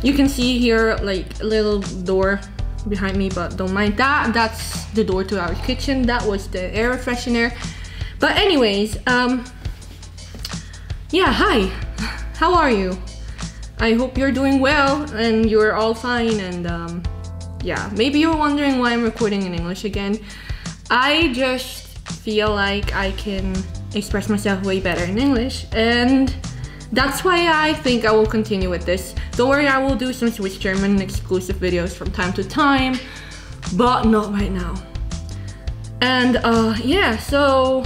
You can see here like a little door behind me, but don't mind that. That's the door to our kitchen. That was the air freshener. But anyways, yeah, hi, how are you? I hope you're doing well and you're all fine. And yeah, maybe you're wondering why I'm recording in English again. I just feel like I can express myself way better in English, and that's why I think I will continue with this. Don't worry, I will do some Swiss German exclusive videos from time to time, but not right now. And yeah, so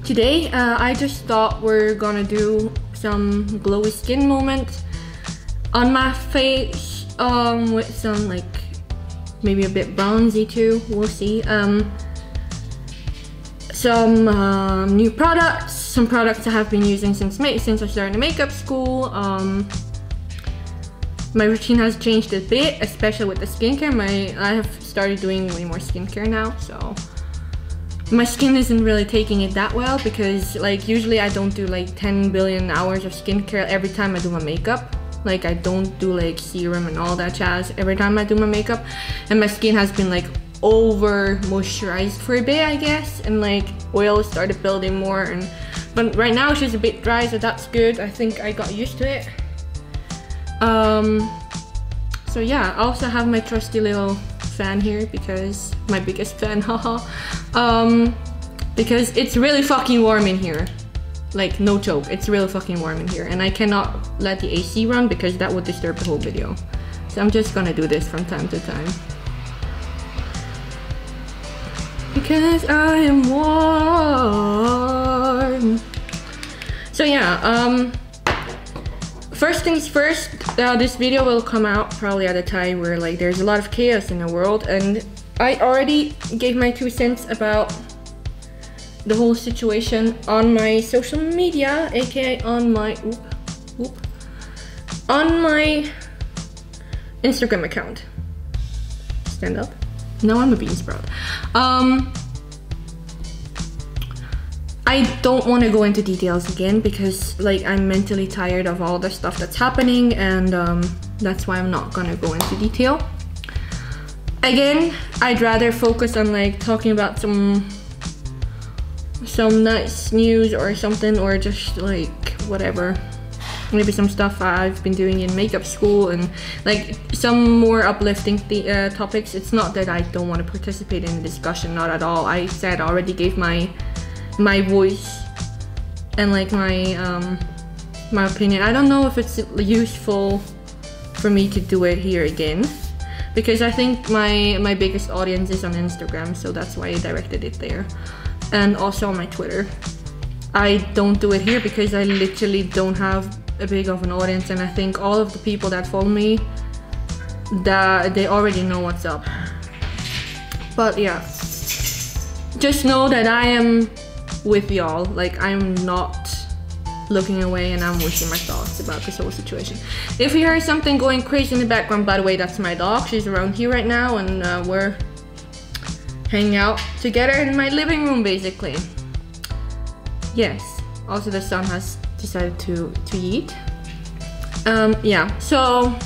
today I just thought we're gonna do some glowy skin moment on my face, with some like maybe a bit bronzy too, we'll see. Some new products, some products I have been using since I started makeup school. My routine has changed a bit, especially with the skincare. I have started doing way more skincare now, so my skin isn't really taking it that well, because like usually I don't do like 10 billion hours of skincare every time I do my makeup. Like I don't do like serum and all that jazz every time I do my makeup, and my skin has been like over moisturized for a bit, I guess, and like oil started building more, but right now she's a bit dry, so that's good. I think I got used to it. So yeah, I also have my trusty little fan here, because my biggest fan, haha. Because it's really fucking warm in here. Like, no joke, it's really fucking warm in here, and I cannot let the AC run because that would disturb the whole video. So I'm just gonna do this from time to time, because I am warm. So yeah, first things first, this video will come out probably at a time where like there's a lot of chaos in the world, and I already gave my 2 cents about the whole situation on my social media, aka on my on my Instagram account. Stand up. Now I'm a bean sprout. I don't want to go into details again, because like I'm mentally tired of all the stuff that's happening, and that's why I'm not gonna go into detail. Again, I'd rather focus on like talking about some nice news or something, or just like whatever, maybe some stuff I've been doing in makeup school, and like some more uplifting topics. It's not that I don't want to participate in the discussion, not at all. I said I already gave my voice and like my opinion. I don't know if it's useful for me to do it here again, because I think my biggest audience is on Instagram, so that's why I directed it there, and also on my Twitter. I don't do it here because I literally don't have a big of an audience, and I think all of the people that follow me, that they already know what's up. But yeah, just know that I am with y'all. Like, I'm not looking away, and I'm voicing my thoughts about this whole situation. If you hear something going crazy in the background, by the way, that's my dog. She's around here right now, and we're hanging out together in my living room, basically. Yes, also the sun has decided to eat. Yeah, so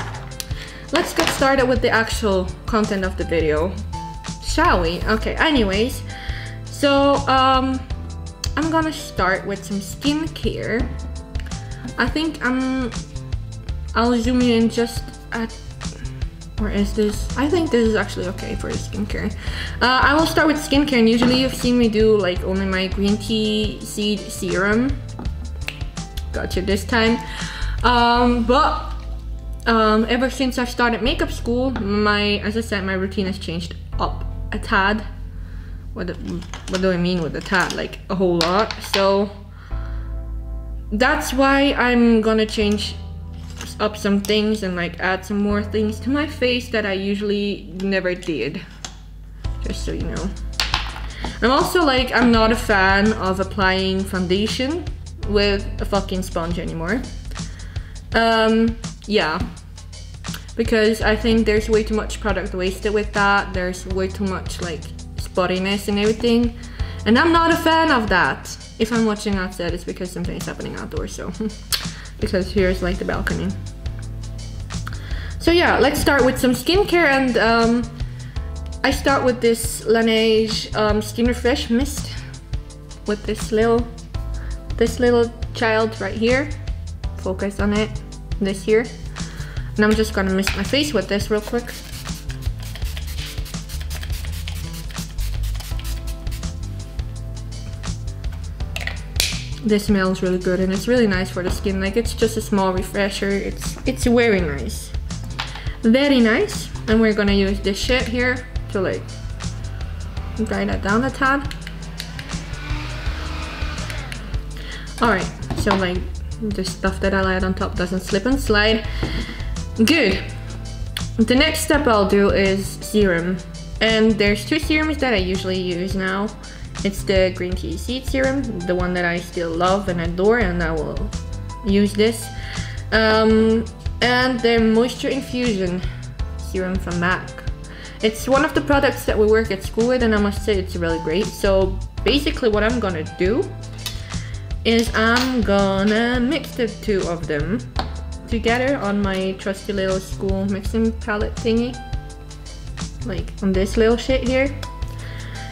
let's get started with the actual content of the video, shall we? Okay, anyways, so I'm gonna start with some skincare. I think I'll zoom in just at, where is this? I think this is actually okay for the skincare. I will start with skincare, and usually you've seen me do like only my green tea seed serum. Gotcha this time. But ever since I started makeup school, as I said, my routine has changed up a tad. What do I mean with a tad? Like a whole lot. So that's why I'm gonna change up some things and like add some more things to my face that I usually never did, just so you know. I'm also like, I'm not a fan of applying foundation with a fucking sponge anymore. Yeah, because I think there's way too much product wasted with that. There's way too much like spottiness and everything, and I'm not a fan of that. If I'm watching outside, it's because something is happening outdoors, so because here's like the balcony. So yeah, let's start with some skincare, and I start with this Laneige Skin Refresh Mist with this little child right here. Focus on it, this here. And I'm just gonna mist my face with this real quick. This smells really good and it's really nice for the skin. Like, it's just a small refresher. It's very nice. Very nice. And we're gonna use this shit here to like dry that down a tad. Alright, so like the stuff that I lied on top doesn't slip and slide. Good. The next step I'll do is serum. And there's two serums that I usually use now. It's the green tea seed serum, the one that I still love and adore, and I will use this. And the moisture infusion serum from MAC. It's one of the products that we work at school with, and I must say it's really great. So basically what I'm gonna do is I'm gonna mix the two of them together on my trusty little school mixing palette thingy, like on this little shit here,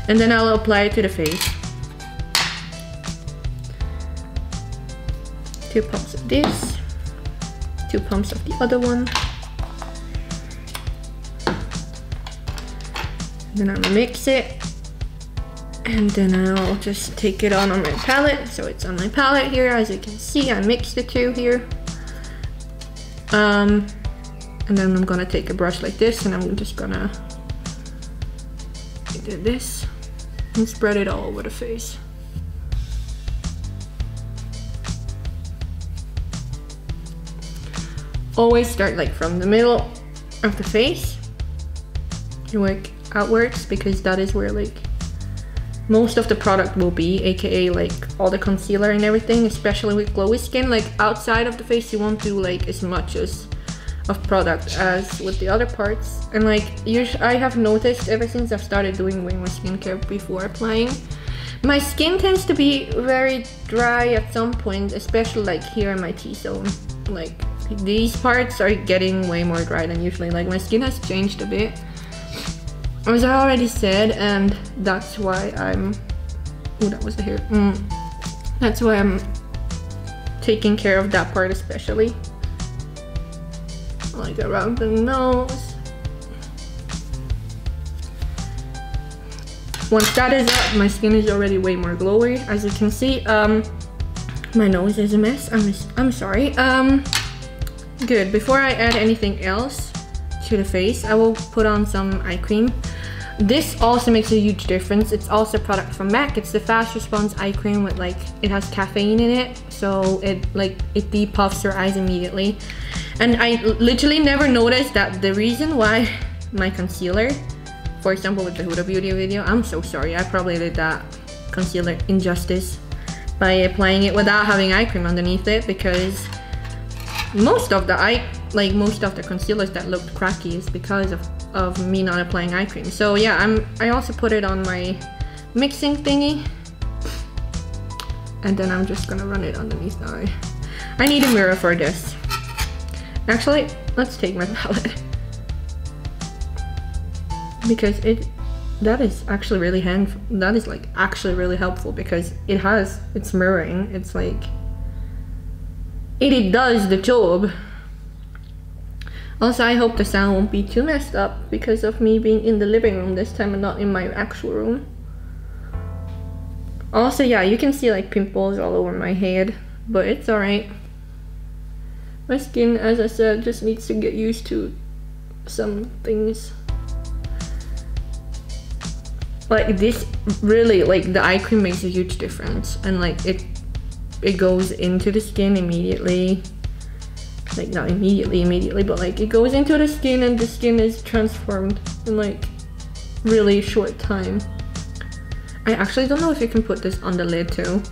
and then I'll apply it to the face. 2 pumps of this, 2 pumps of the other one. Then I'll mix it, and then I'll just take it on my palette. So it's on my palette here, as you can see. I mixed the two here. And then I'm gonna take a brush like this, and I'm just gonna do this and spread it all over the face. Always start like from the middle of the face. You work outwards, because that is where like most of the product will be, aka like all the concealer and everything, especially with glowy skin. Like outside of the face you won't do like as much of product as with the other parts. And like I have noticed ever since I've started doing way more skincare before applying, my skin tends to be very dry at some point, especially like here in my T-zone. Like these parts are getting way more dry than usually. Like my skin has changed a bit, as I already said, and that's why I'm... Oh, that was the hair. That's why I'm taking care of that part especially. Like around the nose. Once that is up, my skin is already way more glowy. As you can see, my nose is a mess. I'm sorry. Good. Before I add anything else to the face, I will put on some eye cream. This also makes a huge difference. It's also a product from MAC. It's the fast response eye cream with like, it has caffeine in it, so it depuffs your eyes immediately. And I literally never noticed that the reason why my concealer, for example with the Huda Beauty video, I'm so sorry, I probably did that concealer injustice by applying it without having eye cream underneath it, because most of the concealers that looked cracky is because of me not applying eye cream. So yeah, I also put it on my mixing thingy, and then I'm just gonna run it underneath the eye. I need a mirror for this. Actually, let's take my palette, because that is actually really actually really helpful, because it's mirroring. It's like it does the job. Also, I hope the sound won't be too messed up because of me being in the living room this time and not in my actual room. Also, yeah, you can see like pimples all over my head, but it's alright. My skin, as I said, just needs to get used to some things. Like this, really, like the eye cream makes a huge difference, and like it goes into the skin immediately. Like not immediately, but like it goes into the skin, and the skin is transformed in like really short time. I actually don't know if you can put this on the lid too.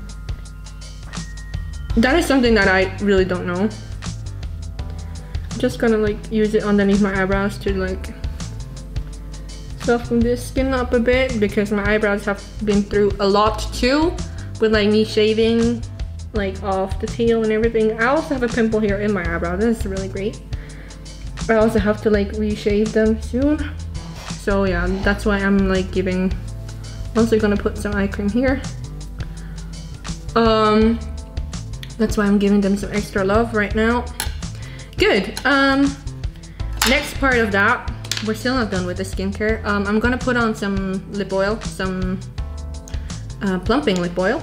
That is something that I really don't know. I'm just gonna like use it underneath my eyebrows to like soften this skin up a bit, because my eyebrows have been through a lot too, with like me shaving like off the tail and everything. I also have a pimple here in my eyebrow. This is really great. I also have to like reshave them soon. So yeah, that's why I'm like giving, also gonna put some eye cream here. That's why I'm giving them some extra love right now. Good. Next part of that, we're still not done with the skincare. I'm gonna put on some lip oil, some plumping lip oil.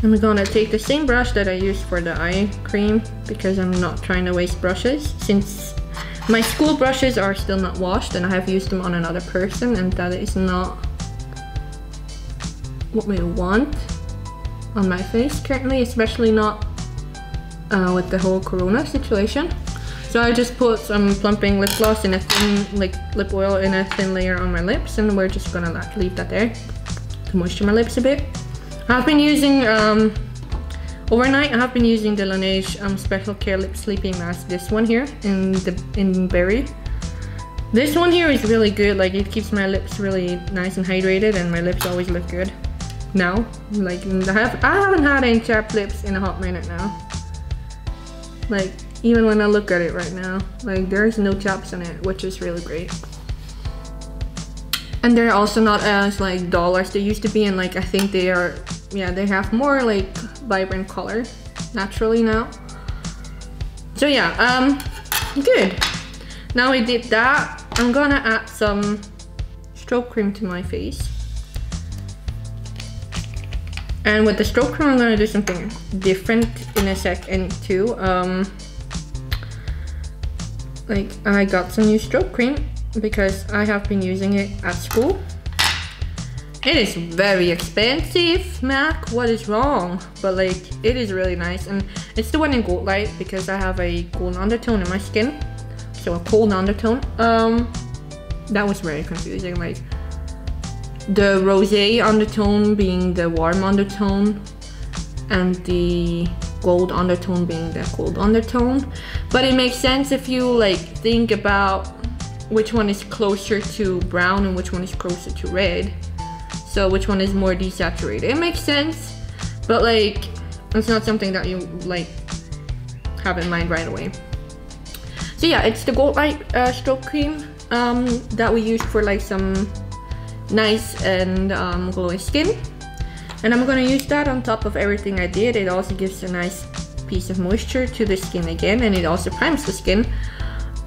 I'm gonna take the same brush that I used for the eye cream because I'm not trying to waste brushes, since my school brushes are still not washed and I have used them on another person, and that is not what we want on my face currently, especially not with the whole corona situation. So I just put some plumping lip gloss in a thin, like lip oil in a thin layer on my lips, and we're just gonna like leave that there to moisture my lips a bit. I've been using overnight. I have been using the Laneige Special Care Lip Sleeping Mask. This one here in berry. This one here is really good. Like it keeps my lips really nice and hydrated, and my lips always look good. Now, like I haven't had any chapped lips in a hot minute now. Like even when I look at it right now, like there's no chaps on it, which is really great. And they're also not as like dull as they used to be, and like I think they are, yeah, they have more like vibrant color naturally now. So yeah, good. Now we did that, I'm gonna add some stroke cream to my face. And with the stroke cream, I'm gonna do something different in a second too. Like I got some new stroke cream because I have been using it at school. It is very expensive, Mac, what is wrong? But like, it is really nice, and it's the one in Gold Light because I have a gold undertone in my skin. So a cold undertone. That was very confusing, like the rosé undertone being the warm undertone and the gold undertone being the cold undertone. But it makes sense if you like think about which one is closer to brown and which one is closer to red. So which one is more desaturated. It makes sense, but like it's not something that you like have in mind right away. So yeah, it's the Gold Light stroke cream that we used for like some nice and glowy skin. And I'm gonna use that on top of everything I did. It also gives a nice piece of moisture to the skin again, and it also primes the skin.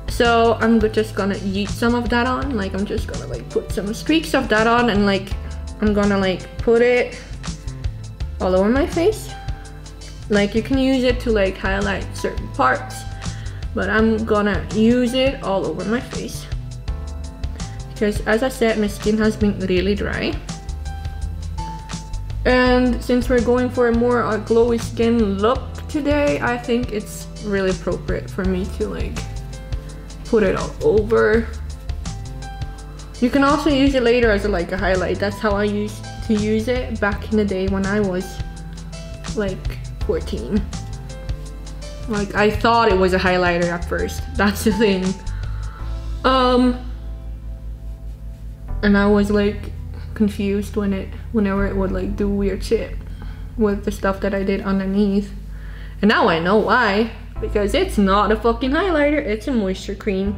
So I'm just gonna yeet some of that on. Like I'm just gonna like put some streaks of that on, and like I'm gonna like put it all over my face. Like you can use it to like highlight certain parts, but I'm gonna use it all over my face. Because as I said, my skin has been really dry. And since we're going for a more glowy skin look today, I think it's really appropriate for me to like put it all over. You can also use it later as like a highlight. That's how I used to use it back in the day when I was like 14. Like I thought it was a highlighter at first. That's the thing. And I was like confused whenever it would like do weird shit with the stuff that I did underneath. And now I know why. Because it's not a fucking highlighter, it's a moisture cream.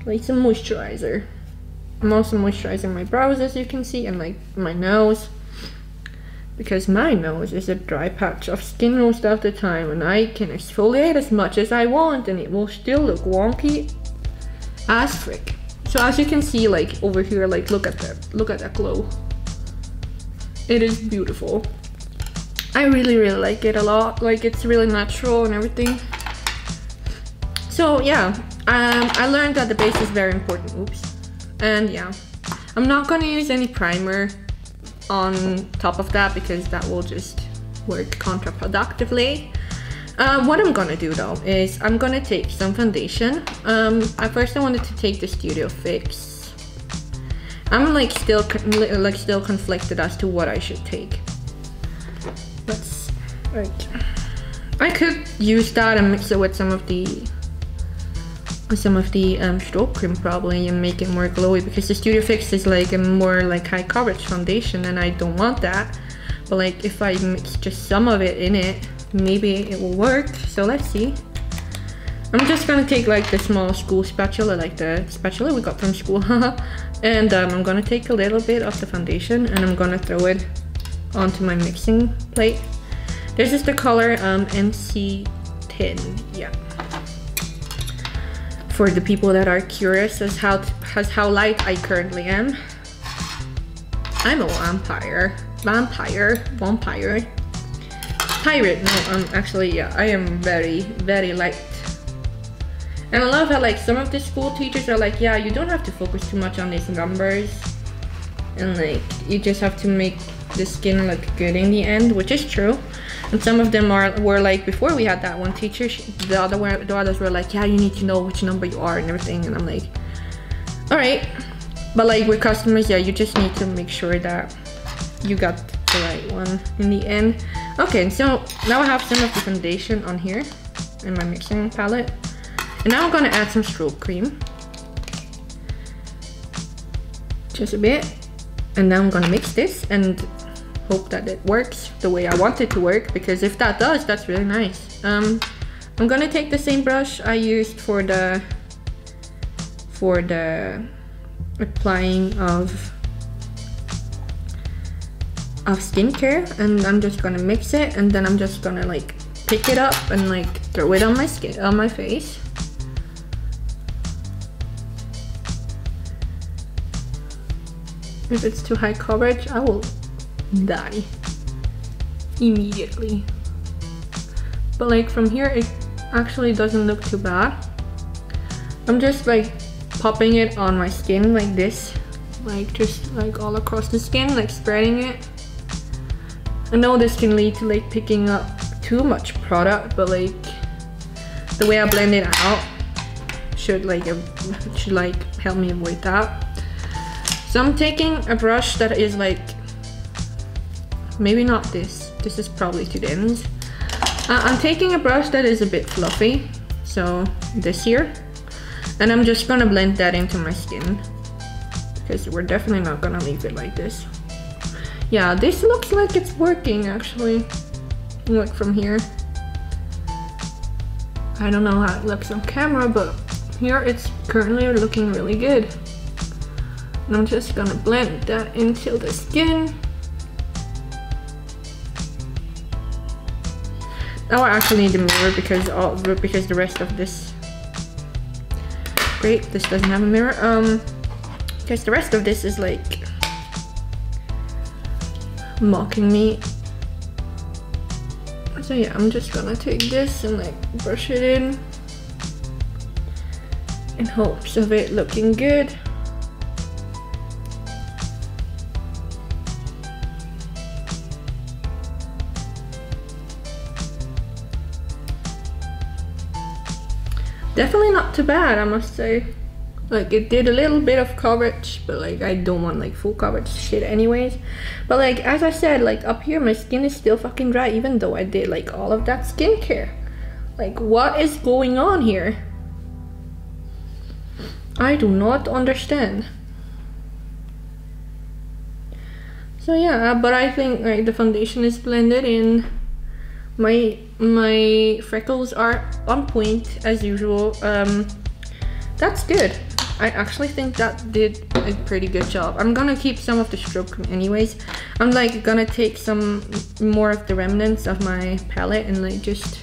Like some moisturizer. I'm also moisturizing my brows, as you can see, and like my nose. Because my nose is a dry patch of skin most of the time, and I can exfoliate as much as I want and it will still look wonky as frick. So as you can see, like over here, like look at that glow. It is beautiful. I really like it a lot. Like it's really natural and everything. So yeah, I learned that the base is very important. Oops. And yeah, I'm not gonna use any primer on top of that because that will just work counterproductively. What I'm gonna do though is I'm gonna take some foundation. At first I wanted to take the Studio Fix. I'm like still conflicted as to what I should take. I could use that and mix it with some of the stroke cream probably and make it more glowy, because the Studio Fix is like a more like high coverage foundation and I don't want that. But like if I mix just some of it in it, maybe it will work. So let's see. I'm just gonna take like the small school spatula, like the spatula we got from school, and I'm gonna take a little bit of the foundation and I'm gonna throw it onto my mixing plate. This is the color NC10, yeah. For the people that are curious as how light I currently am. I'm a vampire. Pirate, no, actually, yeah, I am very, very light. And I love how like some of the school teachers are like, yeah, you don't have to focus too much on these numbers. And like, you just have to make the skin look good in the end, which is true. And some of them were like, before we had that one teacher, the others were like, yeah, you need to know which number you are and everything. And I'm like, all right. But like with customers, yeah, you just need to make sure that you got the right one in the end. Okay, so now I have some of the foundation on here in my mixing palette. And now I'm gonna add some strobe cream. Just a bit. And now I'm gonna mix this and hope that it works the way I want it to work, because if that does, that's really nice. I'm gonna take the same brush I used for the applying of skincare, and I'm just gonna mix it, and then I'm just gonna like pick it up and like throw it on my skin, on my face. If it's too high coverage, I will die immediately. But like from here, it actually doesn't look too bad. I'm just like popping it on my skin like this, like just like all across the skin, like spreading it. I know this can lead to like picking up too much product, but like the way I blend it out should like help me avoid that. So I'm taking a brush that is like, maybe not this is probably too dense. I'm taking a brush that is a bit fluffy, so this here, and I'm just gonna blend that into my skin, because we're definitely not gonna leave it like this. Yeah, this looks like it's working actually. Look from here. I don't know how it looks on camera, but here it's currently looking really good. And I'm just gonna blend that into the skin. Now I actually need a mirror because the rest of this, great, this doesn't have a mirror. Because the rest of this is like mocking me. So yeah, I'm just gonna take this and like brush it in hopes of it looking good. Definitely not too bad, I must say. Like, it did a little bit of coverage, but like I don't want like full coverage shit anyways. But like, as I said, like up here my skin is still fucking dry even though I did like all of that skincare. Like, what is going on here? I do not understand. So yeah, but I think like the foundation is blended in. My freckles are on point as usual. That's good. I actually think that did a pretty good job. I'm gonna keep some of the strobe cream anyways. I'm like gonna take some more of the remnants of my palette and like just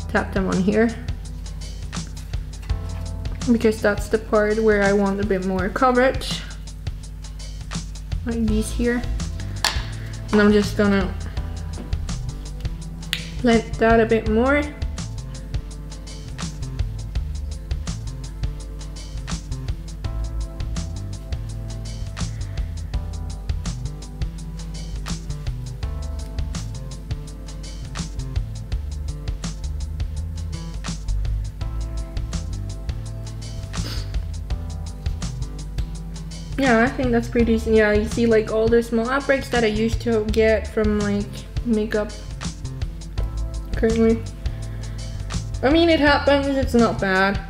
tap them on here, because that's the part where I want a bit more coverage, like these here. And I'm just gonna blend that a bit more. Yeah, I think that's pretty decent. Yeah, you see like all the small outbreaks that I used to get from like makeup currently. I mean, it happens, it's not bad.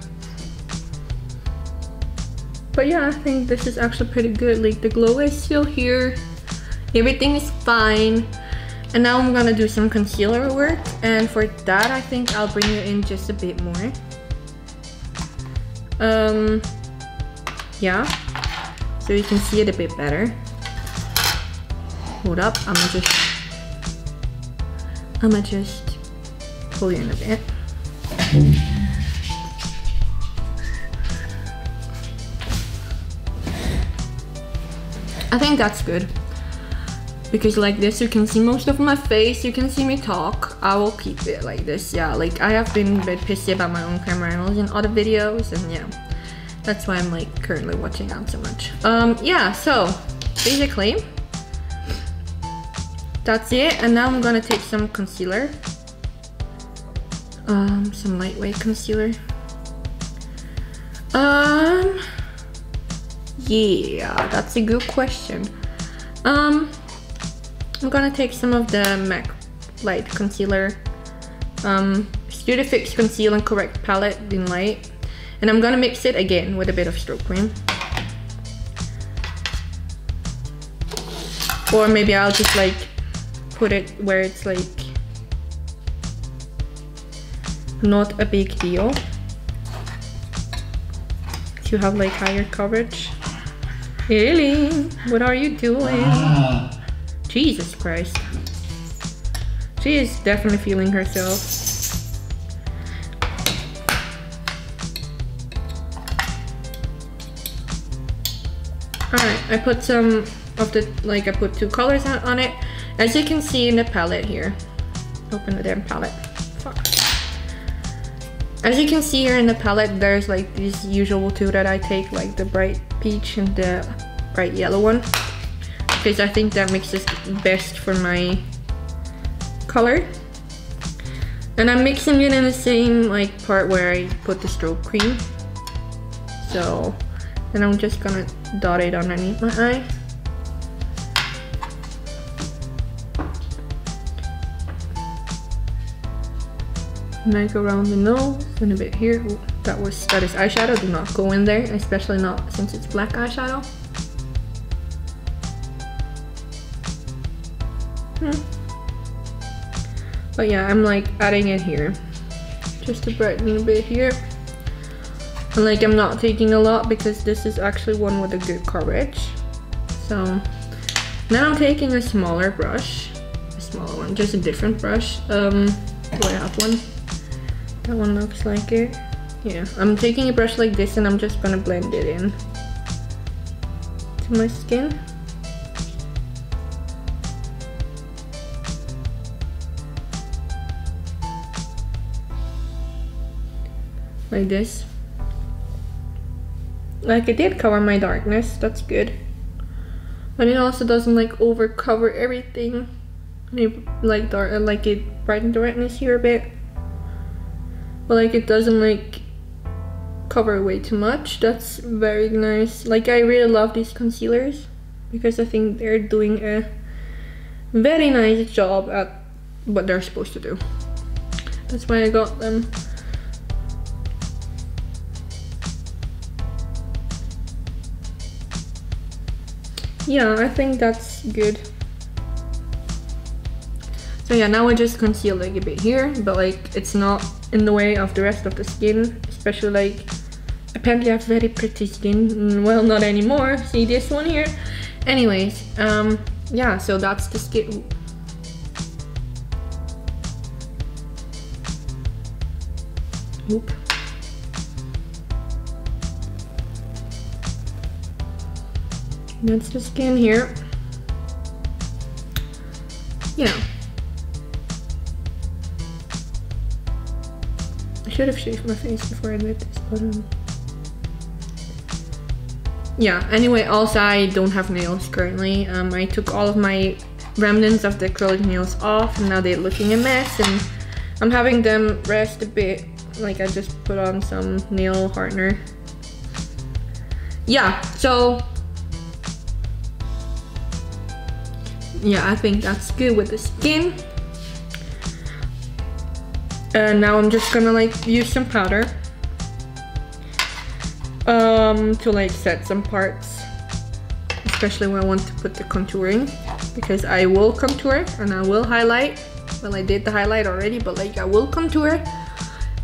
But yeah, I think this is actually pretty good. Like the glow is still here, everything is fine. And now I'm gonna do some concealer work, and for that I think I'll bring it in just a bit more. Yeah, so you can see it a bit better. Hold up, I'ma just pull you in a bit. I think that's good. Because like this, you can see most of my face, you can see me talk. I will keep it like this, yeah. Like I have been a bit pissy about my own camera angles in other videos, and yeah. That's why I'm like currently watching out so much. Yeah, so basically, that's it. And now I'm gonna take some concealer. Some lightweight concealer. Yeah, that's a good question. I'm gonna take some of the MAC Light Concealer. Studio Fix Conceal and Correct Palette in Light. And I'm gonna mix it again with a bit of stroke cream. Or maybe I'll just like put it where it's like not a big deal. To have like higher coverage. Really? What are you doing? Jesus Christ. She is definitely feeling herself. Alright, I put some of the, like I put 2 colors on it. As you can see in the palette here. Open the damn palette. Fuck. As you can see here in the palette, there's like these usual 2 that I take, like the bright peach and the bright yellow one. Because I think that mixes best for my color. And I'm mixing it in the same like part where I put the stroke cream. So, and I'm just gonna dot it underneath my eye. And I go around the nose and a bit here. Ooh, that is eyeshadow. Do not go in there, especially not since it's black eyeshadow. But yeah, I'm like adding it here just to brighten a bit here. And like I'm not taking a lot because this is actually one with a good coverage. So now I'm taking a smaller brush, a smaller one, just a different brush. Do I have one? That one looks like it. Yeah, I'm taking a brush like this and I'm just gonna blend it in to my skin. Like this. Like it did cover my darkness, that's good. But it also doesn't like over cover everything. It, like dark, like it brightened the redness here a bit. But like it doesn't like cover way too much. That's very nice. Like I really love these concealers because I think they're doing a very nice job at what they're supposed to do. That's why I got them. Yeah, I think that's good. So yeah, now I just conceal like a bit here, but like it's not in the way of the rest of the skin, especially like apparently I have very pretty skin. Well, not anymore. See this one here? Anyways, yeah, so that's the skin. Oop. That's the skin here. Yeah. I should have shaved my face before I did this, but yeah, anyway, also I don't have nails currently. I took all of my remnants of the acrylic nails off and now they're looking a mess and I'm having them rest a bit. Like I just put on some nail hardener. Yeah, so yeah, I think that's good with the skin. Now I'm just gonna like use some powder to like set some parts, especially when I want to put the contouring, because I will contour and I will highlight. Well, I did the highlight already, but like I will contour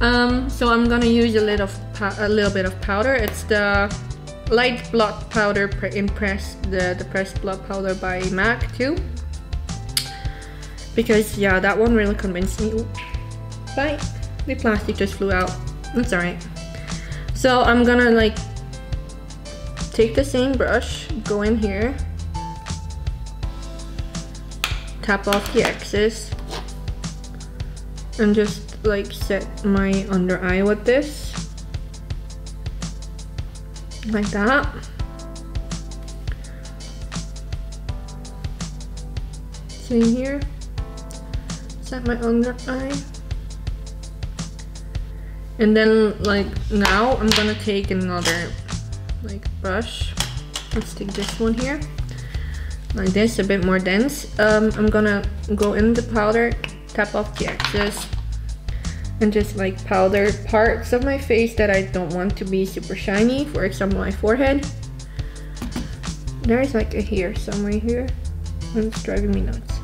So I'm gonna use a little bit of powder. It's the light blot powder the pressed blot powder by MAC too, because yeah, that one really convinced me. Bye. The plastic just flew out. It's alright. So I'm gonna like take the same brush, go in here, tap off the excess, and just like set my under eye with this, like that. Same here, set my under eye. And then like now I'm gonna take another like brush. Let's take this one here, like this, a bit more dense. I'm gonna go in the powder, tap off the excess, and just like powder parts of my face that I don't want to be super shiny. For example, my forehead. There's like a hair somewhere here, and it's driving me nuts.